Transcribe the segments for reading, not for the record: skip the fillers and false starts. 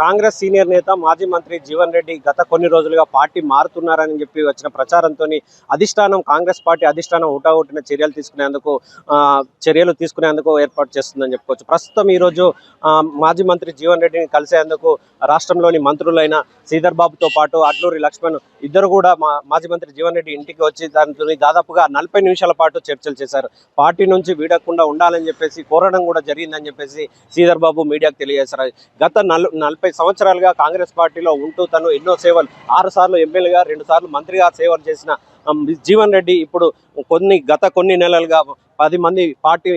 Congress senior నేత మాజీ మంత్రి జీవన్ రెడ్డి గత కొన్ని రోజులుగా పార్టీ మారుతున్నారని చెప్పి వచ్చిన ప్రచారంతో అధిష్టానం కాంగ్రెస్ పార్టీ అధిష్టానం ఊటావుటిన చర్యలు తీసుకునేందుకు ఏర్పాటు చేస్తుందని చెప్పుకోవచ్చు. ప్రస్తుతం ఈరోజు మాజీ మంత్రి జీవన్ రెడ్డిని కలిసేందుకు రాష్ట్రంలోని మంత్రులైన శ్రీధర్ బాబుతో పాటు అడ్లూరి లక్ష్మణ్ ఇద్దరు కూడా మాజీ మంత్రి జీవన్ రెడ్డి ఇంటికి వచ్చి దానితో దాదాపుగా 40 నిమిషాల పాటు చర్చలు చేశారు. పార్టీ నుంచి వీడకుండా ఉండాలని చెప్పేసి కోరడం కూడా జరిగిందని చెప్పేసి శ్రీధర్ బాబు మీడియాకు తెలియజేశారు. గత 40 సంవత్సరాలుగా కాంగ్రెస్ పార్టీలో ఉంటూ తను ఎన్నో సేవలు 6 సార్లు ఎమ్మెల్యేగా 2 సార్లు మంత్రిగా సేవలు చేసిన జీవన్ రెడ్డి ఇప్పుడు గత కొన్ని నెలలుగా 10 మంది పార్టీ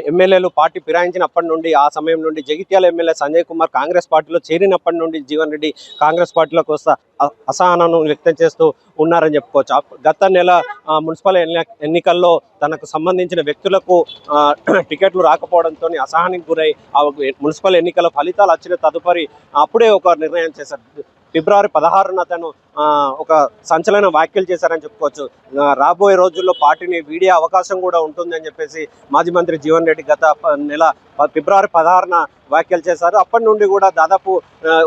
ఎమ్మెల్యేలు పార్టీ ఫిరాయించినప్పటి నుండి ఆ సమయం నుండి జగిత్యాల ఎమ్మెల్యే సంజయ్ కుమార్ కాంగ్రెస్ పార్టీలో చేరినప్పటి నుండి జీవన్ రెడ్డి కాంగ్రెస్ పార్టీలోకి వస్తా అసహనాన్ని వ్యక్తం చేస్తూ ఉన్నారని చెప్పుకోవచ్చు. గత నెల మున్సిపల్ ఎన్నికల్లో తనకు సంబంధించిన వ్యక్తులకు టికెట్లు రాకపోవడంతో అసహనానికి గురై మున్సిపల్ ఎన్నికల ఫలితాలు వచ్చిన తదుపరి అప్పుడే ఒక నిర్ణయం చేశారు. ఫిబ్రవరి 16న తను ఒక సంచలన వ్యాఖ్యలు చేశారని చెప్పుకోవచ్చు. రాబోయే రోజుల్లో పార్టీని వీడే అవకాశం కూడా ఉంటుందని చెప్పేసి మాజీ మంత్రి జీవన్ రెడ్డి గత నెల ఫిబ్రవరి 16న వ్యాఖ్యలు చేశారు. అప్పటి నుండి కూడా దాదాపు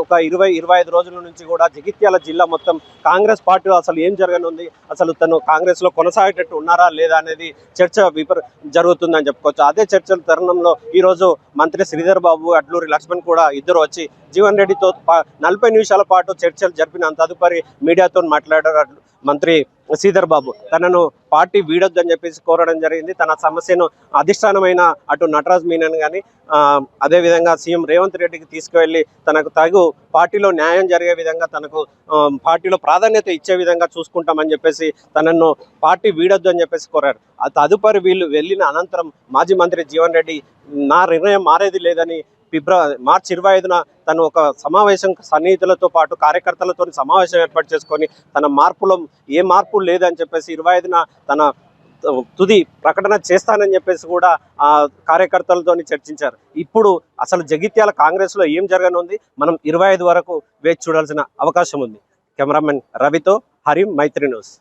ఒక 20-25 రోజుల నుంచి కూడా జగిత్యాల జిల్లా మొత్తం కాంగ్రెస్ పార్టీలో అసలు ఏం జరగనుంది, అసలు తను కాంగ్రెస్లో కొనసాగేటట్టు ఉన్నారా లేదా అనేది చర్చ జరుగుతుందని చెప్పుకోవచ్చు. అదే చర్చల తరుణంలో ఈరోజు మంత్రి శ్రీధర్ బాబు అడ్లూరి లక్ష్మణ్ కూడా ఇద్దరు వచ్చి జీవన్ రెడ్డితో 40 నిమిషాల పాటు చర్చలు జరిపిన తదుపరి మీడియాతో మాట్లాడారు. మంత్రి శ్రీధర్ బాబు తనను పార్టీ వీడొద్దని చెప్పేసి కోరడం జరిగింది. తన సమస్యను అధిష్టానమైన అటు నటరాజ్ మీనన్ కానీ అదేవిధంగా సీఎం రేవంత్ రెడ్డికి తీసుకువెళ్ళి తనకు తగు పార్టీలో న్యాయం జరిగే విధంగా తనకు పార్టీలో ప్రాధాన్యత ఇచ్చే విధంగా చూసుకుంటామని చెప్పేసి తనను పార్టీ వీడొద్దు అని చెప్పేసి కోరారు. తదుపరి వీళ్ళు వెళ్ళిన అనంతరం మాజీ మంత్రి జీవన్ రెడ్డి నా నిర్ణయం మారేది లేదని మార్చి 25న తను ఒక సమావేశం సన్నిహితులతో పాటు కార్యకర్తలతో సమావేశం ఏర్పాటు చేసుకొని తన మార్పులో ఏ మార్పు లేదని చెప్పేసి 25న తన తుది ప్రకటన చేస్తానని చెప్పేసి కూడా ఆ కార్యకర్తలతో చర్చించారు. ఇప్పుడు అసలు జగిత్యాల కాంగ్రెస్లో ఏం జరగనుంది మనం 25 వరకు వేచి చూడాల్సిన అవకాశం ఉంది. కెమెరామెన్ రవితో హరిం, మైత్రి న్యూస్.